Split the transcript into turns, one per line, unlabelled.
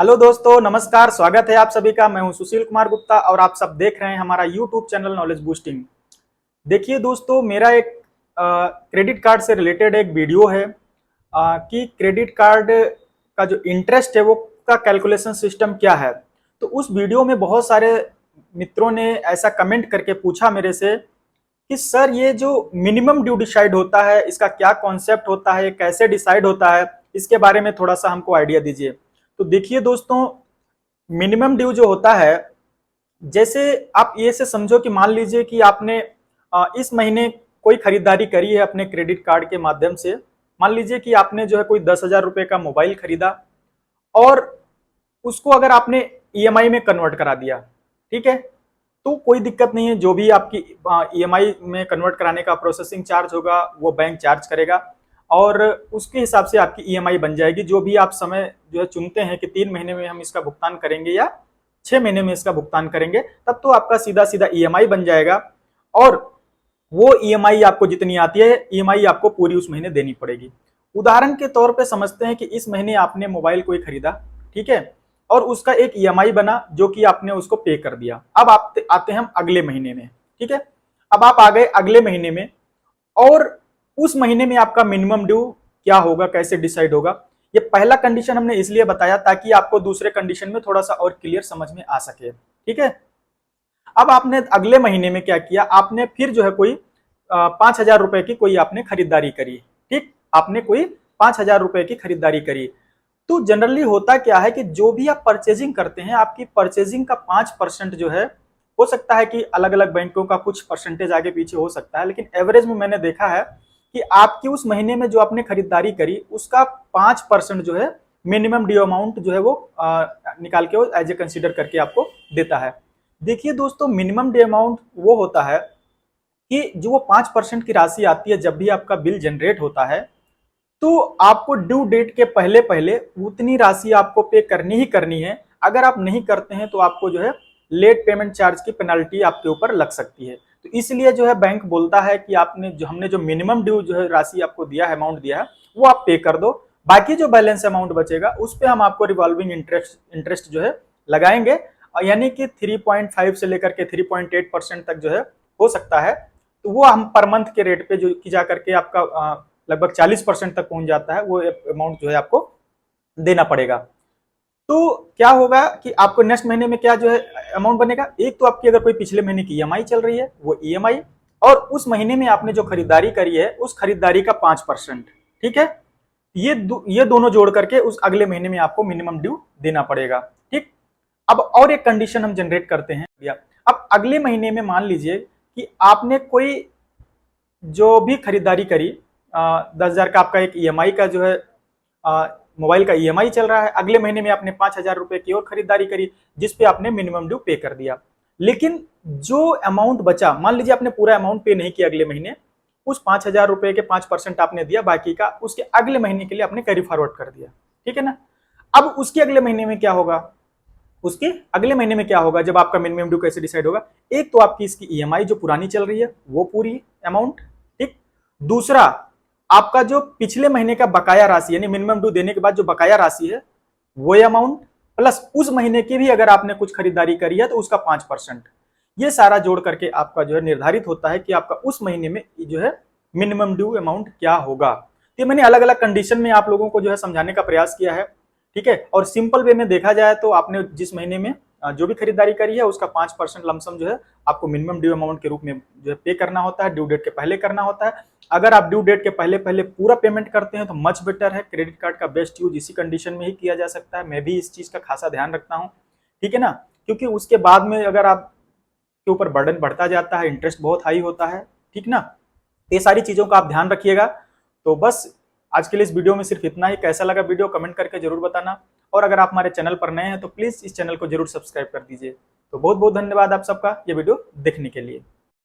Hello दोस्तों, नमस्कार। स्वागत है आप सभी का। मैं हूं सुशील कुमार गुप्ता और आप सब देख रहे हैं हमारा यूट्यूब चैनल नॉलेज बूस्टिंग। देखिए दोस्तों, मेरा एक क्रेडिट कार्ड से रिलेटेड एक वीडियो है कि क्रेडिट कार्ड का जो इंटरेस्ट है वो का कैलकुलेशन सिस्टम क्या है। तो उस वीडियो में बहुत सारे मित्रों ने ऐसा कमेंट करके पूछा मेरे से कि सर, ये जो मिनिमम ड्यू डिसाइड होता है इसका क्या कॉन्सेप्ट होता है, कैसे डिसाइड होता है, इसके बारे में थोड़ा सा हमको आइडिया दीजिए। तो देखिए दोस्तों, मिनिमम ड्यू जो होता है, जैसे आप ये से समझो कि मान लीजिए कि आपने इस महीने कोई खरीदारी करी है अपने क्रेडिट कार्ड के माध्यम से। मान लीजिए कि आपने जो है कोई 10,000 रुपए का मोबाइल खरीदा और उसको अगर आपने ईएमआई में कन्वर्ट करा दिया, ठीक है, तो कोई दिक्कत नहीं है। जो भी आपकी ईएमआई में कन्वर्ट कराने का प्रोसेसिंग चार्ज होगा वो बैंक चार्ज करेगा और उसके हिसाब से आपकी ईएमआई बन जाएगी। जो भी आप समय जो है चुनते हैं कि 3 महीने में हम इसका भुगतान करेंगे या 6 महीने में इसका भुगतान करेंगे, तब तो आपका सीधा सीधा ईएमआई बन जाएगा और वो ईएमआई आपको जितनी आती है, ईएमआई आपको पूरी उस महीने देनी पड़ेगी। उदाहरण के तौर पे समझते हैं कि इस महीने आपने मोबाइल कोई खरीदा, ठीक है, और उसका एक ईएमआई बना जो कि आपने उसको पे कर दिया। अब आप आते हैं हम अगले महीने में, ठीक है। अब आप आ गए अगले महीने में और उस महीने में आपका मिनिमम ड्यू क्या होगा, कैसे डिसाइड होगा। ये पहला कंडीशन हमने इसलिए बताया ताकि आपको दूसरे कंडीशन में थोड़ा सा और क्लियर समझ में आ सके, ठीक है। अब आपने अगले महीने में क्या किया, आपने फिर जो है कोई 5,000 रुपए की कोई आपने खरीदारी करी, ठीक, आपने कोई 5,000 रुपए की खरीदारी करी। तो जनरली होता क्या है कि जो भी आप परचेजिंग करते हैं, आपकी परचेजिंग का 5% जो है, हो सकता है कि अलग अलग बैंकों का कुछ परसेंटेज आगे पीछे हो सकता है, लेकिन एवरेज में मैंने देखा है कि आपकी उस महीने में जो आपने खरीदारी करी उसका 5% जो है मिनिमम ड्यू अमाउंट जो है वो निकाल के वो एज ए कंसिडर करके आपको देता है। देखिए दोस्तों, मिनिमम ड्यू अमाउंट वो होता है कि जो वो 5% की राशि आती है जब भी आपका बिल जनरेट होता है, तो आपको ड्यू डेट के पहले पहले उतनी राशि आपको पे करनी ही करनी है। अगर आप नहीं करते हैं तो आपको जो है लेट पेमेंट चार्ज की पेनल्टी आपके ऊपर लग सकती है। तो इसलिए जो है बैंक बोलता है कि आपने जो हमने जो मिनिमम ड्यू जो है राशि आपको दिया है, अमाउंट दिया है, वो आप पे कर दो। बाकी जो बैलेंस अमाउंट बचेगा उस पर हम आपको रिवॉल्विंग इंटरेस्ट जो है लगाएंगे, यानी कि 3.5 से लेकर के 3.8% तक जो है हो सकता है। तो वो हम पर मंथ के रेट पे जो की जा करके आपका लगभग 40% तक पहुंच जाता है, वो अमाउंट जो है आपको देना पड़ेगा। तो क्या होगा कि आपको नेक्स्ट महीने में क्या जो है अमाउंट बनेगा, एक तो आपकी अगर कोई पिछले महीने की ईएमआई चल रही है वो ईएमआई, और उस महीने में आपने जो खरीदारी करी है उस खरीदारी का 5%, ठीक है। ये दोनों जोड़ करके उस अगले महीने में आपको मिनिमम ड्यू देना पड़ेगा, ठीक। अब और एक कंडीशन हम जनरेट करते हैं। अब अगले महीने में मान लीजिए कि आपने कोई जो भी खरीदारी करी, 10,000 का आपका एक ईएमआई का जो है मोबाइल का ईएमआई चल रहा है, अगले महीने में आपने 5,000 रुपए की और खरीदारी करी जिसपे आपने मिनिमम ड्यू पे कर दिया। लेकिन जो अमाउंट बचा, मान लीजिए आपने पूरा अमाउंट पे नहीं किया अगले महीने, उस 5,000 रुपए के 5% आपने दिया, बाकी का उसके अगले महीने के लिए आपने कैरी फॉरवर्ड कर दिया, ठीक है ना। अब उसके अगले महीने में क्या होगा, उसके अगले महीने में क्या होगा, जब आपका मिनिमम ड्यू कैसे डिसाइड होगा, एक तो आपकी इसकी ईएमआई जो पुरानी चल रही है वो पूरी अमाउंट, ठीक। दूसरा, आपका जो पिछले महीने का बकाया राशि यानी मिनिमम ड्यू देने के बाद जो बकाया राशि है वो अमाउंट, प्लस उस महीने की भी अगर आपने कुछ खरीदारी करी है तो उसका 5%, ये सारा जोड़ करके आपका जो है निर्धारित होता है कि आपका उस महीने में जो है मिनिमम ड्यू अमाउंट क्या होगा। तो मैंने अलग अलग कंडीशन में आप लोगों को जो है समझाने का प्रयास किया है, ठीक है। और सिंपल वे में देखा जाए तो आपने जिस महीने में जो भी खरीदारी करी है उसका 5% लमसम जो है आपको मिनिमम ड्यू अमाउंट के रूप में जो है पे करना होता है, ड्यू डेट के पहले करना होता है। अगर आप ड्यू डेट के पहले पहले पूरा पेमेंट करते हैं तो मच बेटर है। क्रेडिट कार्ड का बेस्ट यूज इसी कंडीशन में ही किया जा सकता है। मैं भी इस चीज का खासा ध्यान रखता हूँ, ठीक है ना, क्योंकि उसके बाद में अगर आप के ऊपर बर्डन बढ़ता जाता है, इंटरेस्ट बहुत हाई होता है, ठीक ना। ये सारी चीजों का आप ध्यान रखिएगा। तो बस आज के लिए इस वीडियो में सिर्फ इतना ही। कैसा लगा वीडियो कमेंट करके जरूर बताना, और अगर आप हमारे चैनल पर नए हैं तो प्लीज इस चैनल को जरूर सब्सक्राइब कर दीजिए। तो बहुत बहुत धन्यवाद आप सबका ये वीडियो देखने के लिए।